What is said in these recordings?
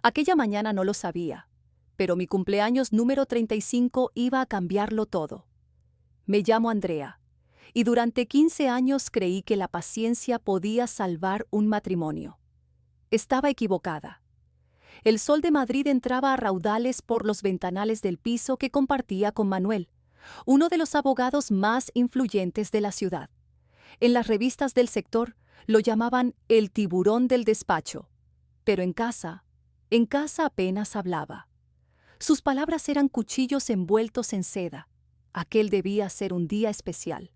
Aquella mañana no lo sabía, pero mi cumpleaños número 35 iba a cambiarlo todo. Me llamo Andrea, y durante 15 años creí que la paciencia podía salvar un matrimonio. Estaba equivocada. El sol de Madrid entraba a raudales por los ventanales del piso que compartía con Manuel, uno de los abogados más influyentes de la ciudad. En las revistas del sector lo llamaban el tiburón del despacho, pero en casa apenas hablaba. Sus palabras eran cuchillos envueltos en seda. Aquel debía ser un día especial.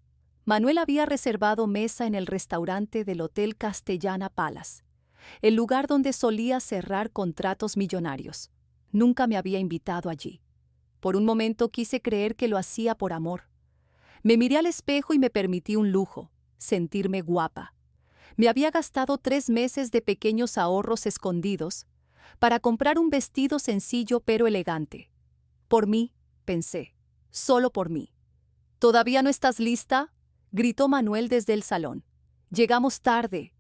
Manuel había reservado mesa en el restaurante del Hotel Castellana Palace, el lugar donde solía cerrar contratos millonarios. Nunca me había invitado allí. Por un momento quise creer que lo hacía por amor. Me miré al espejo y me permití un lujo, sentirme guapa. Me había gastado 3 meses de pequeños ahorros escondidos para comprar un vestido sencillo pero elegante. Por mí, pensé, solo por mí. ¿Todavía no estás lista?, gritó Manuel desde el salón. Llegamos tarde.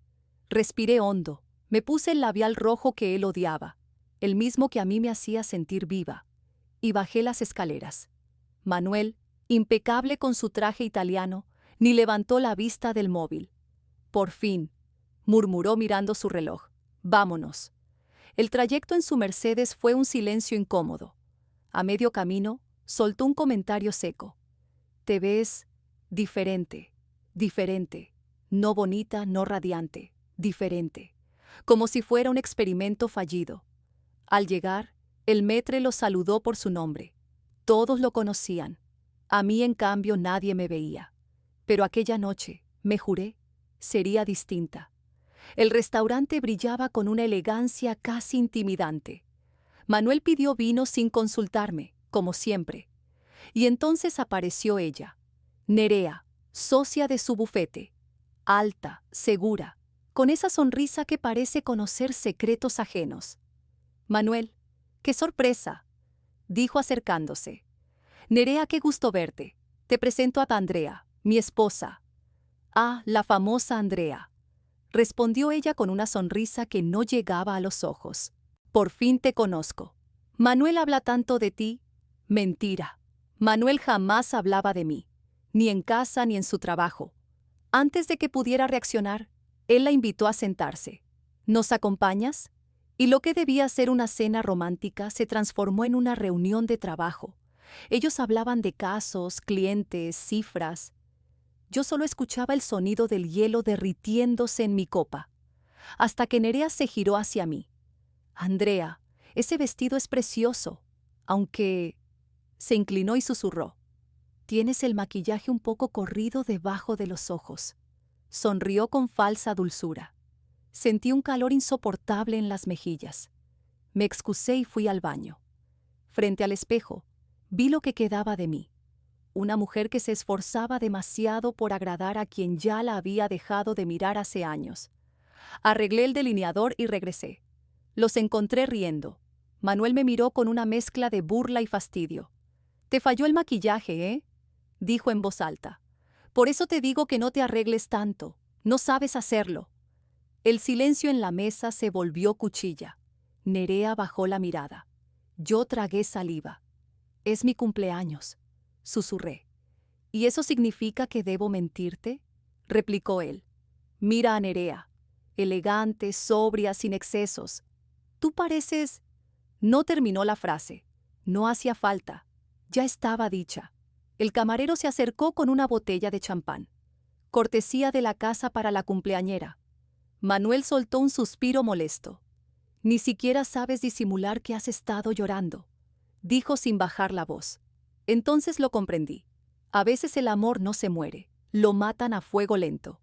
Respiré hondo. Me puse el labial rojo que él odiaba, el mismo que a mí me hacía sentir viva, y bajé las escaleras. Manuel, impecable con su traje italiano, ni levantó la vista del móvil. Por fin, murmuró mirando su reloj. Vámonos. El trayecto en su Mercedes fue un silencio incómodo. A medio camino, soltó un comentario seco. Te ves diferente, diferente. No bonita, no radiante, diferente. Como si fuera un experimento fallido. Al llegar, el maître lo saludó por su nombre. Todos lo conocían. A mí, en cambio, nadie me veía. Pero aquella noche, me juré, sería distinta. El restaurante brillaba con una elegancia casi intimidante. Manuel pidió vino sin consultarme, como siempre. Y entonces apareció ella, Nerea, socia de su bufete, alta, segura, con esa sonrisa que parece conocer secretos ajenos. Manuel, qué sorpresa, dijo acercándose. Nerea, qué gusto verte. Te presento a Andrea, mi esposa. Ah, la famosa Andrea, respondió ella con una sonrisa que no llegaba a los ojos. Por fin te conozco. ¿Manuel habla tanto de ti? Mentira. Manuel jamás hablaba de mí, ni en casa ni en su trabajo. Antes de que pudiera reaccionar, él la invitó a sentarse. ¿Nos acompañas? Y lo que debía ser una cena romántica se transformó en una reunión de trabajo. Ellos hablaban de casos, clientes, cifras. Yo solo escuchaba el sonido del hielo derritiéndose en mi copa, hasta que Nerea se giró hacia mí. Andrea, ese vestido es precioso, aunque... Se inclinó y susurró. Tienes el maquillaje un poco corrido debajo de los ojos. Sonrió con falsa dulzura. Sentí un calor insoportable en las mejillas. Me excusé y fui al baño. Frente al espejo, vi lo que quedaba de mí. Una mujer que se esforzaba demasiado por agradar a quien ya la había dejado de mirar hace años. Arreglé el delineador y regresé. Los encontré riendo. Manuel me miró con una mezcla de burla y fastidio. Te falló el maquillaje, ¿eh?, dijo en voz alta. Por eso te digo que no te arregles tanto. No sabes hacerlo. El silencio en la mesa se volvió cuchilla. Nerea bajó la mirada. Yo tragué saliva. Es mi cumpleaños, susurré. ¿Y eso significa que debo mentirte?, replicó él. Mira a Nerea, elegante, sobria, sin excesos. Tú pareces... No terminó la frase. No hacía falta. Ya estaba dicha. El camarero se acercó con una botella de champán. Cortesía de la casa para la cumpleañera. Manuel soltó un suspiro molesto. Ni siquiera sabes disimular que has estado llorando, dijo sin bajar la voz. Entonces lo comprendí. A veces el amor no se muere, lo matan a fuego lento.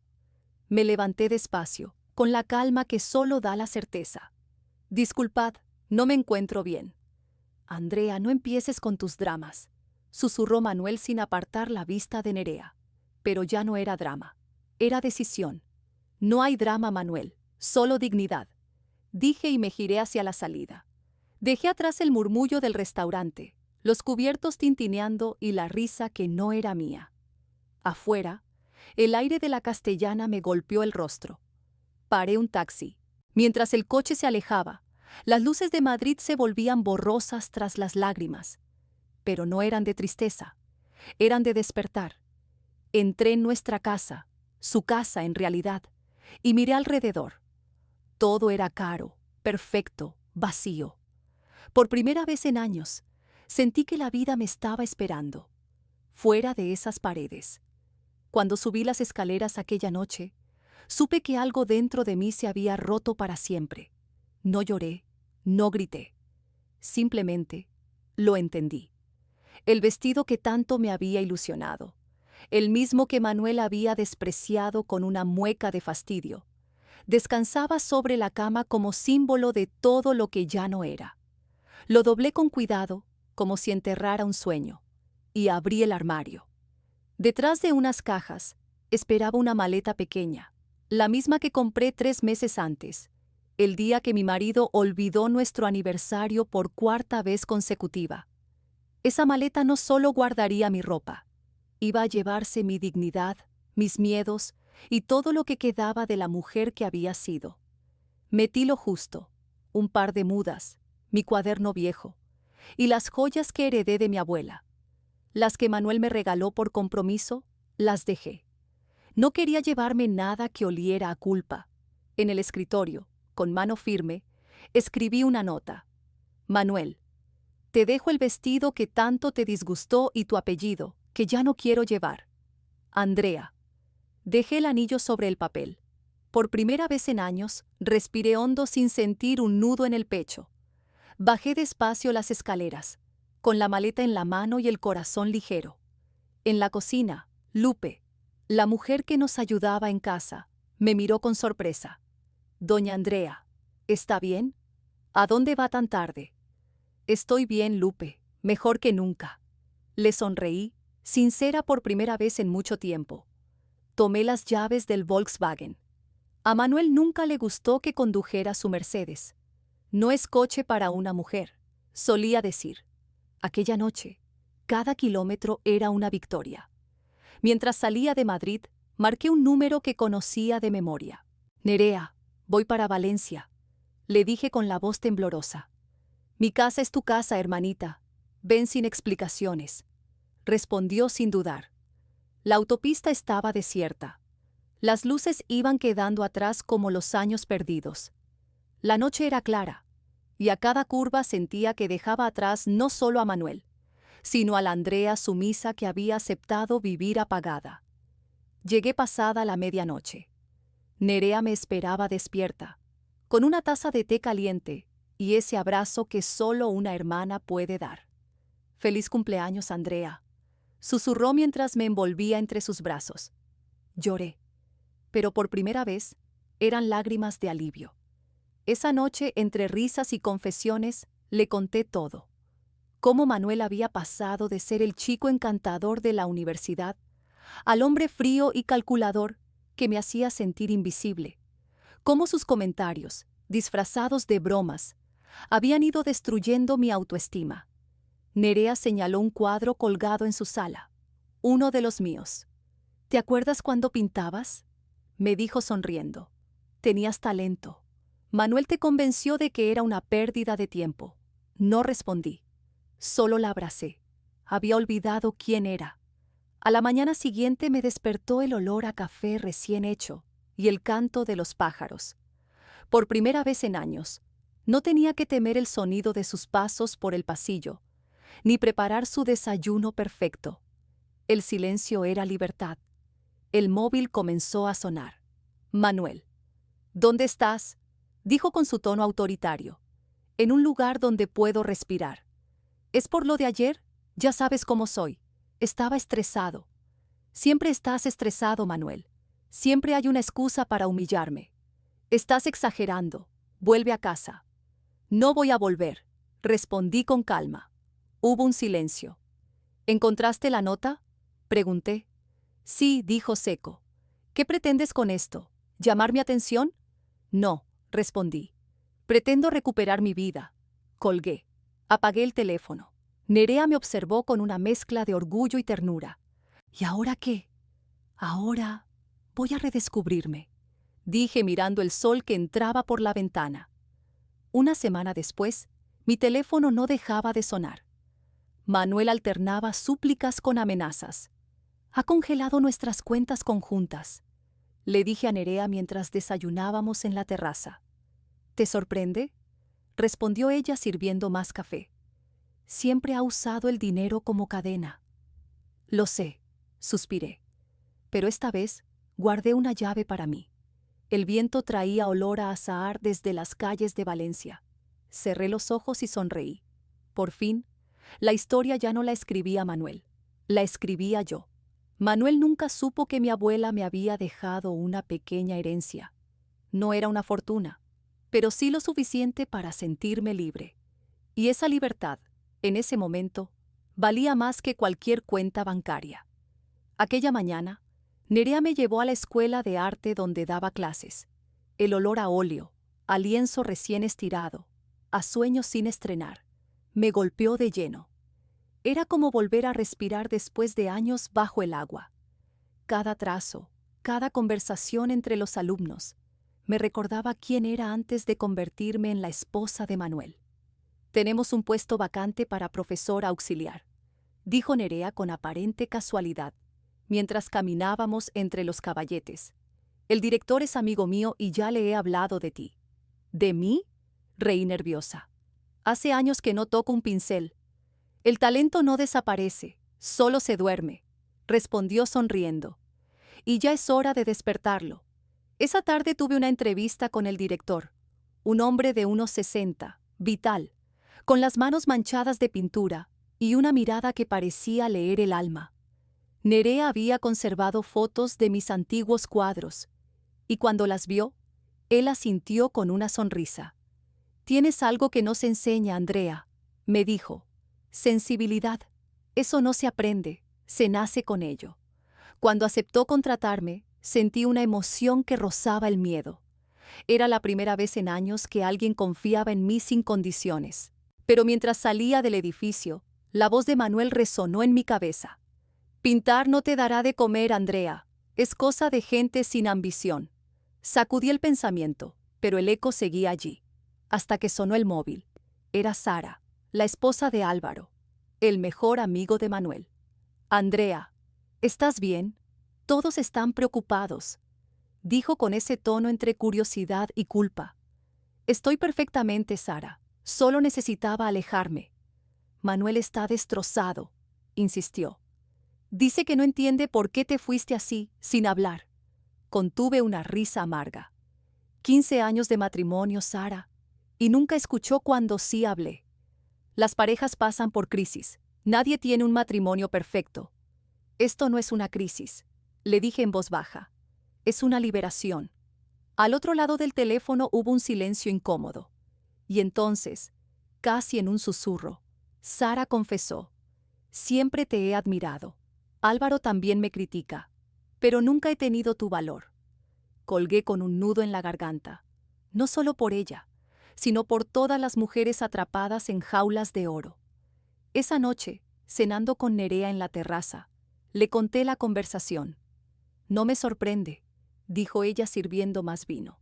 Me levanté despacio, con la calma que solo da la certeza. Disculpad, no me encuentro bien. Andrea, no empieces con tus dramas, susurró Manuel sin apartar la vista de Nerea. Pero ya no era drama, era decisión. No hay drama, Manuel, solo dignidad, dije y me giré hacia la salida. Dejé atrás el murmullo del restaurante, los cubiertos tintineando y la risa que no era mía. Afuera, el aire de la Castellana me golpeó el rostro. Paré un taxi. Mientras el coche se alejaba, Las luces de Madrid se volvían borrosas tras las lágrimas, pero no eran de tristeza, eran de despertar. Entré en nuestra casa, su casa en realidad, y miré alrededor. Todo era caro, perfecto, vacío. Por primera vez en años, sentí que la vida me estaba esperando, fuera de esas paredes. Cuando subí las escaleras aquella noche, supe que algo dentro de mí se había roto para siempre. No lloré, no grité. Simplemente lo entendí. El vestido que tanto me había ilusionado, el mismo que Manuel había despreciado con una mueca de fastidio, descansaba sobre la cama como símbolo de todo lo que ya no era. Lo doblé con cuidado, como si enterrara un sueño, y abrí el armario. Detrás de unas cajas, esperaba una maleta pequeña, la misma que compré 3 meses antes, el día que mi marido olvidó nuestro aniversario por 4ª vez consecutiva. Esa maleta no solo guardaría mi ropa, iba a llevarse mi dignidad, mis miedos y todo lo que quedaba de la mujer que había sido. Metí lo justo, un par de mudas, mi cuaderno viejo y las joyas que heredé de mi abuela. Las que Manuel me regaló por compromiso, las dejé. No quería llevarme nada que oliera a culpa. En el escritorio, con mano firme, escribí una nota. Manuel, te dejo el vestido que tanto te disgustó y tu apellido, que ya no quiero llevar. Andrea. Dejé el anillo sobre el papel. Por primera vez en años, respiré hondo sin sentir un nudo en el pecho. Bajé despacio las escaleras, con la maleta en la mano y el corazón ligero. En la cocina, Lupe, la mujer que nos ayudaba en casa, me miró con sorpresa. Doña Andrea, ¿está bien? ¿A dónde va tan tarde? Estoy bien, Lupe, mejor que nunca. Le sonreí, sincera por primera vez en mucho tiempo. Tomé las llaves del Volkswagen. A Manuel nunca le gustó que condujera su Mercedes. No es coche para una mujer, solía decir. Aquella noche, cada kilómetro era una victoria. Mientras salía de Madrid, marqué un número que conocía de memoria. Nerea, voy para Valencia, le dije con la voz temblorosa. Mi casa es tu casa, hermanita. Ven sin explicaciones. Respondió sin dudar. La autopista estaba desierta. Las luces iban quedando atrás como los años perdidos. La noche era clara, y a cada curva sentía que dejaba atrás no solo a Manuel, sino a la Andrea sumisa que había aceptado vivir apagada. Llegué pasada la medianoche. Nerea me esperaba despierta, con una taza de té caliente y ese abrazo que solo una hermana puede dar. «Feliz cumpleaños, Andrea», susurró mientras me envolvía entre sus brazos. Lloré, pero por primera vez eran lágrimas de alivio. Esa noche, entre risas y confesiones, le conté todo. Cómo Manuel había pasado de ser el chico encantador de la universidad al hombre frío y calculador que me hacía sentir invisible. Cómo sus comentarios, disfrazados de bromas, habían ido destruyendo mi autoestima. Nerea señaló un cuadro colgado en su sala, uno de los míos. «¿Te acuerdas cuando pintabas?», me dijo sonriendo. «Tenías talento. Manuel te convenció de que era una pérdida de tiempo». No respondí. Solo la abracé. Había olvidado quién era. A la mañana siguiente me despertó el olor a café recién hecho y el canto de los pájaros. Por primera vez en años, no tenía que temer el sonido de sus pasos por el pasillo, ni preparar su desayuno perfecto. El silencio era libertad. El móvil comenzó a sonar. «Manuel». «¿Dónde estás?», dijo con su tono autoritario. «En un lugar donde puedo respirar». «¿Es por lo de ayer? Ya sabes cómo soy. Estaba estresado». «Siempre estás estresado, Manuel. Siempre hay una excusa para humillarme». «Estás exagerando. Vuelve a casa». «No voy a volver», respondí con calma. Hubo un silencio. «¿Encontraste la nota?», pregunté. «Sí», dijo seco. «¿Qué pretendes con esto? ¿Llamar mi atención?». «No», respondí. «Pretendo recuperar mi vida». Colgué. Apagué el teléfono. Nerea me observó con una mezcla de orgullo y ternura. «¿Y ahora qué?». «Ahora voy a redescubrirme», dije mirando el sol que entraba por la ventana. Una semana después, mi teléfono no dejaba de sonar. Manuel alternaba súplicas con amenazas. Ha congelado nuestras cuentas conjuntas, le dije a Nerea mientras desayunábamos en la terraza. ¿Te sorprende?, respondió ella sirviendo más café. Siempre ha usado el dinero como cadena. Lo sé, suspiré. Pero esta vez guardé una llave para mí. El viento traía olor a azahar desde las calles de Valencia. Cerré los ojos y sonreí. Por fin, la historia ya no la escribía Manuel, la escribía yo. Manuel nunca supo que mi abuela me había dejado una pequeña herencia. No era una fortuna, pero sí lo suficiente para sentirme libre. Y esa libertad, en ese momento, valía más que cualquier cuenta bancaria. Aquella mañana, Nerea me llevó a la escuela de arte donde daba clases. El olor a óleo, a lienzo recién estirado, a sueños sin estrenar, me golpeó de lleno. Era como volver a respirar después de años bajo el agua. Cada trazo, cada conversación entre los alumnos, me recordaba quién era antes de convertirme en la esposa de Manuel. Tenemos un puesto vacante para profesor auxiliar, dijo Nerea con aparente casualidad, mientras caminábamos entre los caballetes. El director es amigo mío y ya le he hablado de ti. ¿De mí?, reí nerviosa. Hace años que no toco un pincel. El talento no desaparece, solo se duerme, respondió sonriendo. Y ya es hora de despertarlo. Esa tarde tuve una entrevista con el director, un hombre de unos 60, vital, con las manos manchadas de pintura y una mirada que parecía leer el alma. Nerea había conservado fotos de mis antiguos cuadros, y cuando las vio, él asintió con una sonrisa. «Tienes algo que no se enseña, Andrea», me dijo. «Sensibilidad. Eso no se aprende, se nace con ello». Cuando aceptó contratarme, sentí una emoción que rozaba el miedo. Era la primera vez en años que alguien confiaba en mí sin condiciones. Pero mientras salía del edificio, la voz de Manuel resonó en mi cabeza. «Pintar no te dará de comer, Andrea. Es cosa de gente sin ambición». Sacudí el pensamiento, pero el eco seguía allí, hasta que sonó el móvil. Era Sara, la esposa de Álvaro, el mejor amigo de Manuel. «Andrea, ¿estás bien? Todos están preocupados», dijo con ese tono entre curiosidad y culpa. «Estoy perfectamente, Sara. Solo necesitaba alejarme». «Manuel está destrozado», insistió. «Dice que no entiende por qué te fuiste así, sin hablar». Contuve una risa amarga. 15 años de matrimonio, Sara, y nunca escuchó cuando sí hablé. Las parejas pasan por crisis. Nadie tiene un matrimonio perfecto. Esto no es una crisis, le dije en voz baja. Es una liberación. Al otro lado del teléfono hubo un silencio incómodo. Y entonces, casi en un susurro, Sara confesó: «Siempre te he admirado. Álvaro también me critica, pero nunca he tenido tu valor». Colgué con un nudo en la garganta, no solo por ella, sino por todas las mujeres atrapadas en jaulas de oro. Esa noche, cenando con Nerea en la terraza, le conté la conversación. «No me sorprende», dijo ella sirviendo más vino.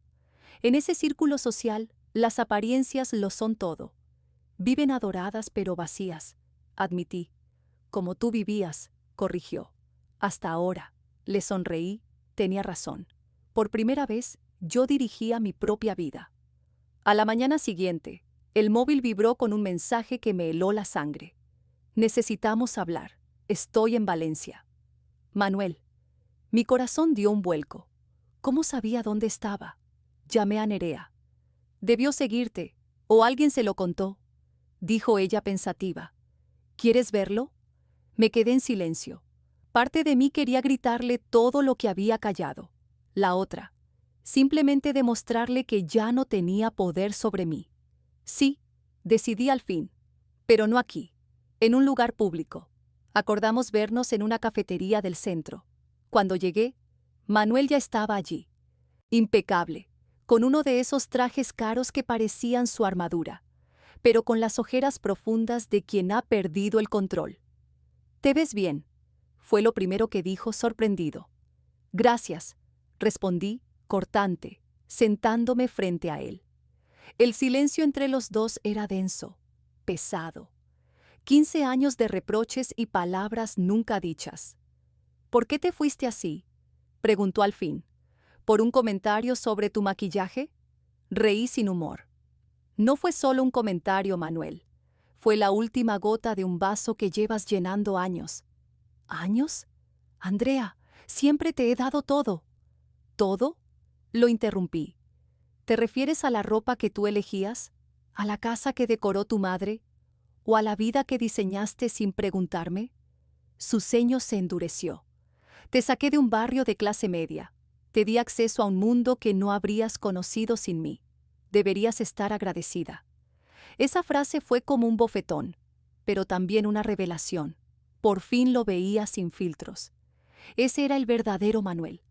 «En ese círculo social, las apariencias lo son todo. Viven adoradas pero vacías», admití. «Como tú vivías», corrigió. «Hasta ahora», le sonreí, tenía razón. Por primera vez, yo dirigía mi propia vida. A la mañana siguiente, el móvil vibró con un mensaje que me heló la sangre. «Necesitamos hablar. Estoy en Valencia». «Manuel». Mi corazón dio un vuelco. ¿Cómo sabía dónde estaba? Llamé a Nerea. «Debió seguirte, o alguien se lo contó», dijo ella pensativa. «¿Quieres verlo?». Me quedé en silencio. Parte de mí quería gritarle todo lo que había callado. La otra, simplemente demostrarle que ya no tenía poder sobre mí. Sí, decidí al fin, pero no aquí, en un lugar público. Acordamos vernos en una cafetería del centro. Cuando llegué, Manuel ya estaba allí, impecable, con uno de esos trajes caros que parecían su armadura, pero con las ojeras profundas de quien ha perdido el control. «Te ves bien», fue lo primero que dijo, sorprendido. «Gracias», respondí, cortante, sentándome frente a él. El silencio entre los dos era denso, pesado. 15 años de reproches y palabras nunca dichas. ¿Por qué te fuiste así?, preguntó al fin. ¿Por un comentario sobre tu maquillaje? Reí sin humor. No fue solo un comentario, Manuel. Fue la última gota de un vaso que llevas llenando años. ¿Años? Andrea, siempre te he dado todo. ¿Todo? Lo interrumpí. ¿Te refieres a la ropa que tú elegías? ¿A la casa que decoró tu madre? ¿O a la vida que diseñaste sin preguntarme? Su ceño se endureció. Te saqué de un barrio de clase media. Te di acceso a un mundo que no habrías conocido sin mí. Deberías estar agradecida. Esa frase fue como un bofetón, pero también una revelación. Por fin lo veía sin filtros. Ese era el verdadero Manuel.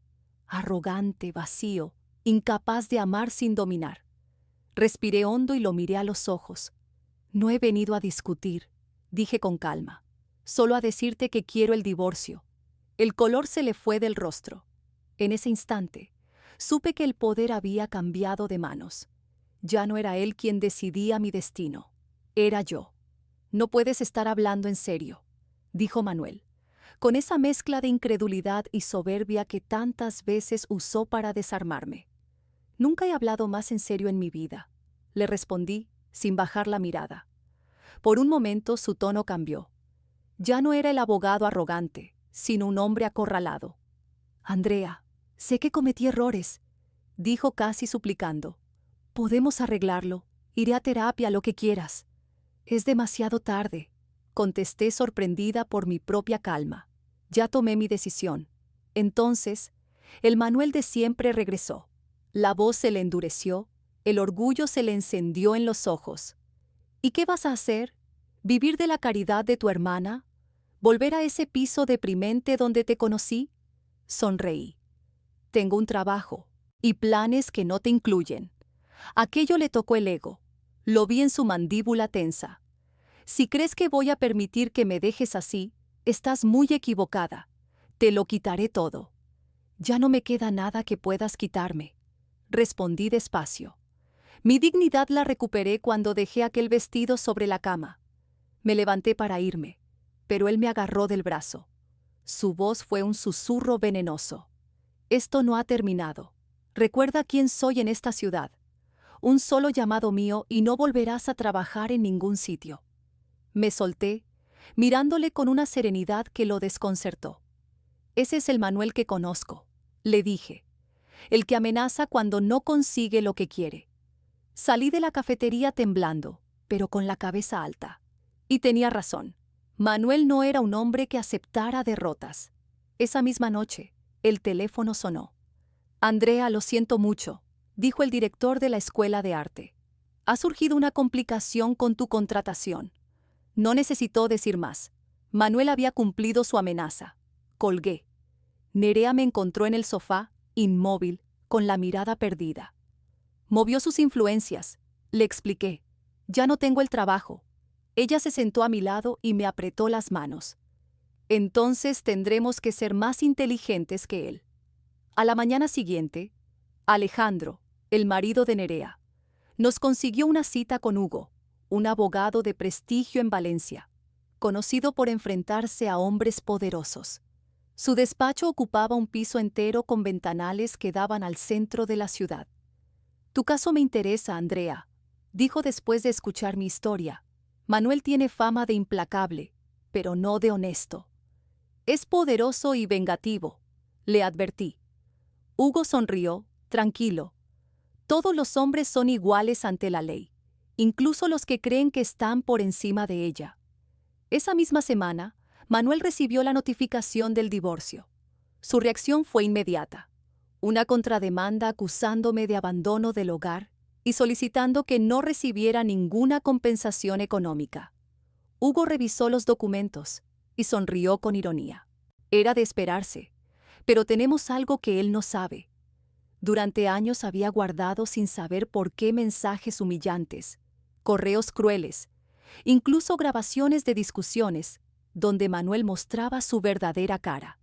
Arrogante, vacío, incapaz de amar sin dominar. Respiré hondo y lo miré a los ojos. No he venido a discutir, dije con calma. Solo a decirte que quiero el divorcio. El color se le fue del rostro. En ese instante, supe que el poder había cambiado de manos. Ya no era él quien decidía mi destino. Era yo. No puedes estar hablando en serio, dijo Manuel, con esa mezcla de incredulidad y soberbia que tantas veces usó para desarmarme. Nunca he hablado más en serio en mi vida, le respondí sin bajar la mirada. Por un momento su tono cambió. Ya no era el abogado arrogante, sino un hombre acorralado. Andrea, sé que cometí errores, dijo casi suplicando. Podemos arreglarlo. Iré a terapia, lo que quieras. Es demasiado tarde, contesté sorprendida por mi propia calma. Ya tomé mi decisión. Entonces, el Manuel de siempre regresó. La voz se le endureció, el orgullo se le encendió en los ojos. ¿Y qué vas a hacer? ¿Vivir de la caridad de tu hermana? ¿Volver a ese piso deprimente donde te conocí? Sonreí. Tengo un trabajo y planes que no te incluyen. Aquello le tocó el ego. Lo vi en su mandíbula tensa. Si crees que voy a permitir que me dejes así, estás muy equivocada. Te lo quitaré todo. Ya no me queda nada que puedas quitarme, respondí despacio. Mi dignidad la recuperé cuando dejé aquel vestido sobre la cama. Me levanté para irme, pero él me agarró del brazo. Su voz fue un susurro venenoso. Esto no ha terminado. Recuerda quién soy en esta ciudad. Un solo llamado mío y no volverás a trabajar en ningún sitio. Me solté, mirándole con una serenidad que lo desconcertó. Ese es el Manuel que conozco, le dije. El que amenaza cuando no consigue lo que quiere. Salí de la cafetería temblando, pero con la cabeza alta. Y tenía razón. Manuel no era un hombre que aceptara derrotas. Esa misma noche, el teléfono sonó. Andrea, lo siento mucho, dijo el director de la escuela de arte. Ha surgido una complicación con tu contratación. No necesitó decir más. Manuel había cumplido su amenaza. Colgué. Nerea me encontró en el sofá, inmóvil, con la mirada perdida. Movió sus influencias. Le expliqué. Ya no tengo el trabajo. Ella se sentó a mi lado y me apretó las manos. Entonces tendremos que ser más inteligentes que él. A la mañana siguiente, Alejandro, el marido de Nerea, nos consiguió una cita con Hugo, un abogado de prestigio en Valencia, conocido por enfrentarse a hombres poderosos. Su despacho ocupaba un piso entero con ventanales que daban al centro de la ciudad. Tu caso me interesa, Andrea, dijo después de escuchar mi historia. Manuel tiene fama de implacable, pero no de honesto. Es poderoso y vengativo, le advertí. Hugo sonrió, tranquilo. Todos los hombres son iguales ante la ley, incluso los que creen que están por encima de ella. Esa misma semana, Manuel recibió la notificación del divorcio. Su reacción fue inmediata. Una contrademanda acusándome de abandono del hogar y solicitando que no recibiera ninguna compensación económica. Hugo revisó los documentos y sonrió con ironía. Era de esperarse, pero tenemos algo que él no sabe. Durante años había guardado sin saber por qué mensajes humillantes, correos crueles, incluso grabaciones de discusiones, donde Manuel mostraba su verdadera cara.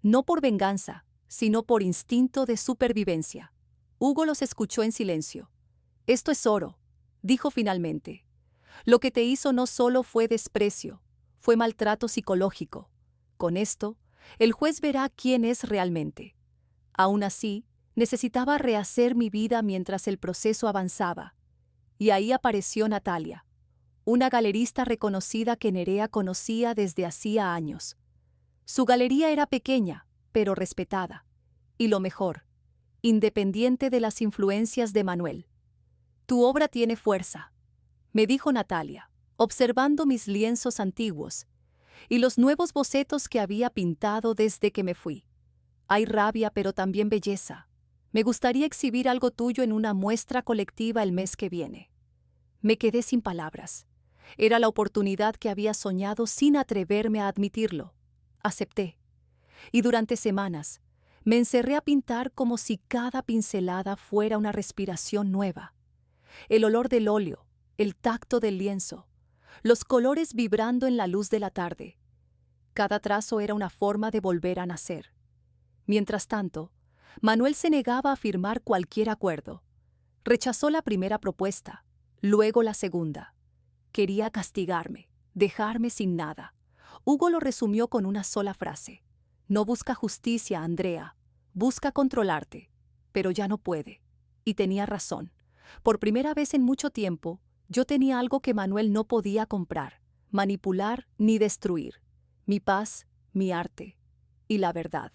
No por venganza, sino por instinto de supervivencia. Hugo los escuchó en silencio. Esto es oro, dijo finalmente. Lo que te hizo no solo fue desprecio, fue maltrato psicológico. Con esto, el juez verá quién es realmente. Aún así, necesitaba rehacer mi vida mientras el proceso avanzaba. Y ahí apareció Natalia, una galerista reconocida que Nerea conocía desde hacía años. Su galería era pequeña, pero respetada. Y lo mejor, independiente de las influencias de Manuel. Tu obra tiene fuerza, me dijo Natalia, observando mis lienzos antiguos y los nuevos bocetos que había pintado desde que me fui. Hay rabia, pero también belleza. Me gustaría exhibir algo tuyo en una muestra colectiva el mes que viene. Me quedé sin palabras. Era la oportunidad que había soñado sin atreverme a admitirlo. Acepté. Y durante semanas me encerré a pintar como si cada pincelada fuera una respiración nueva. El olor del óleo, el tacto del lienzo, los colores vibrando en la luz de la tarde. Cada trazo era una forma de volver a nacer. Mientras tanto, Manuel se negaba a firmar cualquier acuerdo. Rechazó la primera propuesta, luego la segunda. Quería castigarme, dejarme sin nada. Hugo lo resumió con una sola frase. No busca justicia, Andrea. Busca controlarte. Pero ya no puede. Y tenía razón. Por primera vez en mucho tiempo, yo tenía algo que Manuel no podía comprar, manipular ni destruir. Mi paz, mi arte y la verdad.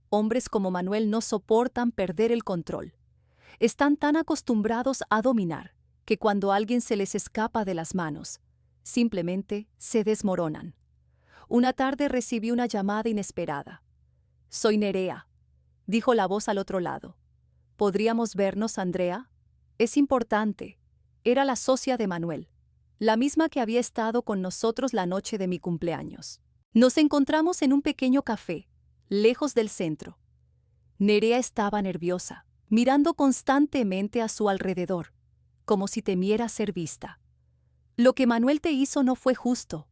Hombres como Manuel no soportan perder el control. Están tan acostumbrados a dominar que cuando alguien se les escapa de las manos, simplemente se desmoronan. Una tarde recibí una llamada inesperada. «Soy Nerea», dijo la voz al otro lado. «¿Podríamos vernos, Andrea?» «Es importante». Era la socia de Manuel, la misma que había estado con nosotros la noche de mi cumpleaños. Nos encontramos en un pequeño café, lejos del centro. Nerea estaba nerviosa, mirando constantemente a su alrededor, como si temiera ser vista. «Lo que Manuel te hizo no fue justo»,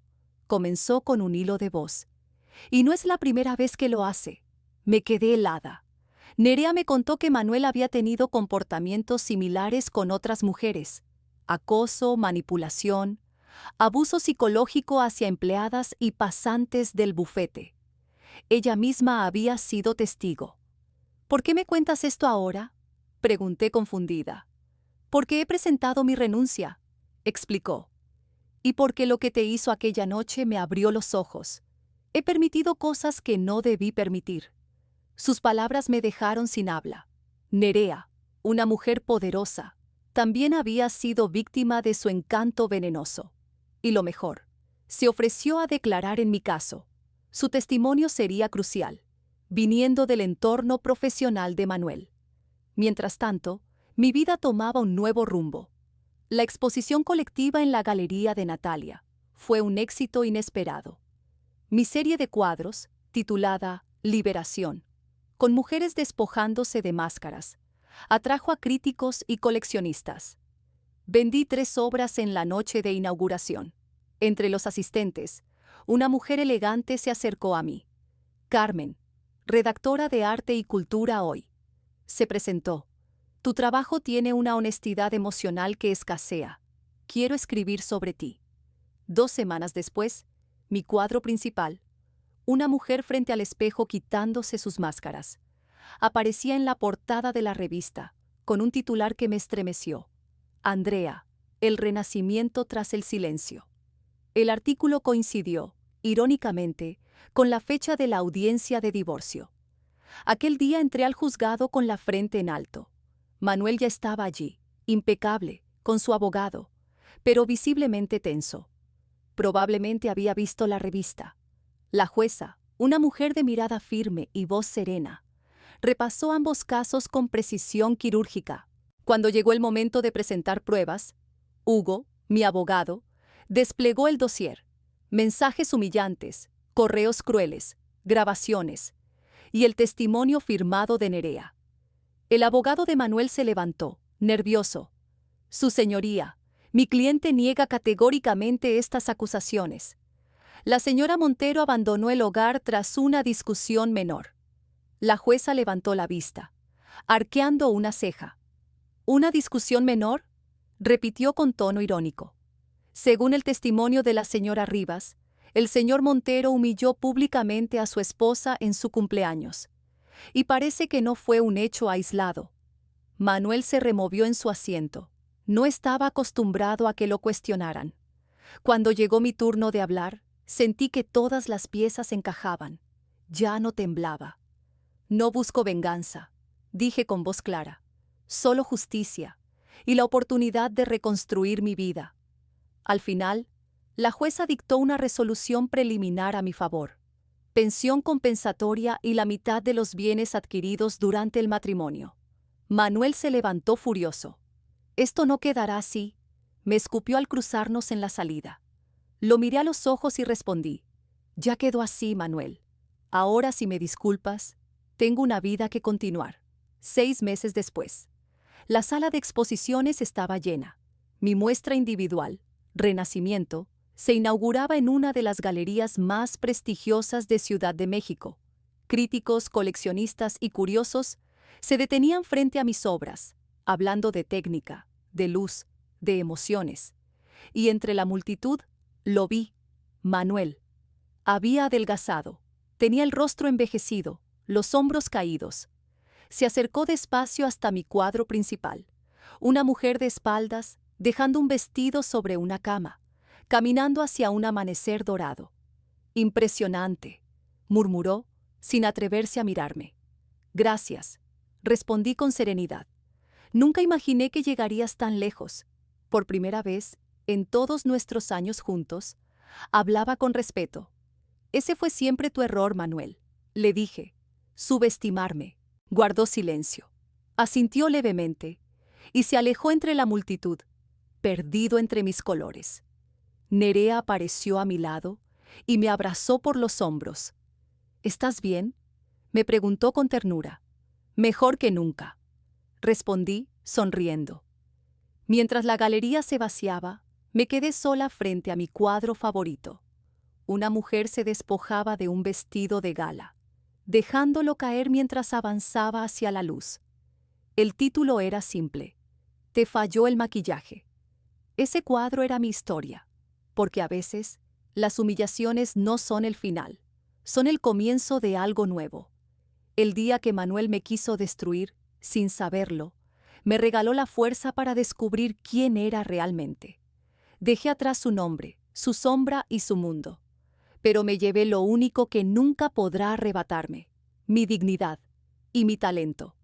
comenzó con un hilo de voz. «Y no es la primera vez que lo hace». Me quedé helada. Nerea me contó que Manuel había tenido comportamientos similares con otras mujeres. Acoso, manipulación, abuso psicológico hacia empleadas y pasantes del bufete. Ella misma había sido testigo. «¿Por qué me cuentas esto ahora?», pregunté confundida. «Porque he presentado mi renuncia», explicó. «Y porque lo que te hizo aquella noche me abrió los ojos. He permitido cosas que no debí permitir». Sus palabras me dejaron sin habla. Nerea, una mujer poderosa, también había sido víctima de su encanto venenoso. Y lo mejor, se ofreció a declarar en mi caso. Su testimonio sería crucial, viniendo del entorno profesional de Manuel. Mientras tanto, mi vida tomaba un nuevo rumbo. La exposición colectiva en la galería de Natalia fue un éxito inesperado. Mi serie de cuadros, titulada Liberación, con mujeres despojándose de máscaras, atrajo a críticos y coleccionistas. Vendí 3 obras en la noche de inauguración. Entre los asistentes, una mujer elegante se acercó a mí. Carmen, redactora de Arte y Cultura Hoy. Se presentó. «Tu trabajo tiene una honestidad emocional que escasea. Quiero escribir sobre ti». 2 semanas después, mi cuadro principal, una mujer frente al espejo quitándose sus máscaras, aparecía en la portada de la revista, con un titular que me estremeció. «Andrea, el renacimiento tras el silencio». El artículo coincidió, irónicamente, con la fecha de la audiencia de divorcio. Aquel día entré al juzgado con la frente en alto. Manuel ya estaba allí, impecable, con su abogado, pero visiblemente tenso. Probablemente había visto la revista. La jueza, una mujer de mirada firme y voz serena, repasó ambos casos con precisión quirúrgica. Cuando llegó el momento de presentar pruebas, Hugo, mi abogado, desplegó el dossier, mensajes humillantes, correos crueles, grabaciones y el testimonio firmado de Nerea. El abogado de Manuel se levantó, nervioso. «Su señoría, mi cliente niega categóricamente estas acusaciones». La señora Montero abandonó el hogar tras una discusión menor. La jueza levantó la vista, arqueando una ceja. ¿Una discusión menor?, repitió con tono irónico. Según el testimonio de la señora Rivas, el señor Montero humilló públicamente a su esposa en su cumpleaños. Y parece que no fue un hecho aislado. Manuel se removió en su asiento. No estaba acostumbrado a que lo cuestionaran. Cuando llegó mi turno de hablar, sentí que todas las piezas encajaban. Ya no temblaba. No busco venganza, dije con voz clara. Solo justicia y la oportunidad de reconstruir mi vida. Al final, la jueza dictó una resolución preliminar a mi favor. Pensión compensatoria y la mitad de los bienes adquiridos durante el matrimonio. Manuel se levantó furioso. «Esto no quedará así», me escupió al cruzarnos en la salida. Lo miré a los ojos y respondí: «Ya quedó así, Manuel. Ahora, si me disculpas, tengo una vida que continuar». 6 meses después. La sala de exposiciones estaba llena. Mi muestra individual, Renacimiento, se inauguraba en una de las galerías más prestigiosas de Ciudad de México. Críticos, coleccionistas y curiosos se detenían frente a mis obras, hablando de técnica, de luz, de emociones. Y entre la multitud, lo vi, Manuel. Había adelgazado, tenía el rostro envejecido, los hombros caídos. Se acercó despacio hasta mi cuadro principal. Una mujer de espaldas, dejando un vestido sobre una cama, caminando hacia un amanecer dorado. «Impresionante», murmuró, sin atreverse a mirarme. «Gracias», respondí con serenidad. «Nunca imaginé que llegarías tan lejos». Por primera vez, en todos nuestros años juntos, hablaba con respeto. «Ese fue siempre tu error, Manuel», le dije. «Subestimarme». Guardó silencio. Asintió levemente y se alejó entre la multitud, perdido entre mis colores. Nerea apareció a mi lado y me abrazó por los hombros. «¿Estás bien?», me preguntó con ternura. «Mejor que nunca», respondí, sonriendo. Mientras la galería se vaciaba, me quedé sola frente a mi cuadro favorito. Una mujer se despojaba de un vestido de gala, dejándolo caer mientras avanzaba hacia la luz. El título era simple: «Te falló el maquillaje». Ese cuadro era mi historia, porque a veces las humillaciones no son el final, son el comienzo de algo nuevo. El día que Manuel me quiso destruir, sin saberlo, me regaló la fuerza para descubrir quién era realmente. Dejé atrás su nombre, su sombra y su mundo, pero me llevé lo único que nunca podrá arrebatarme: mi dignidad y mi talento.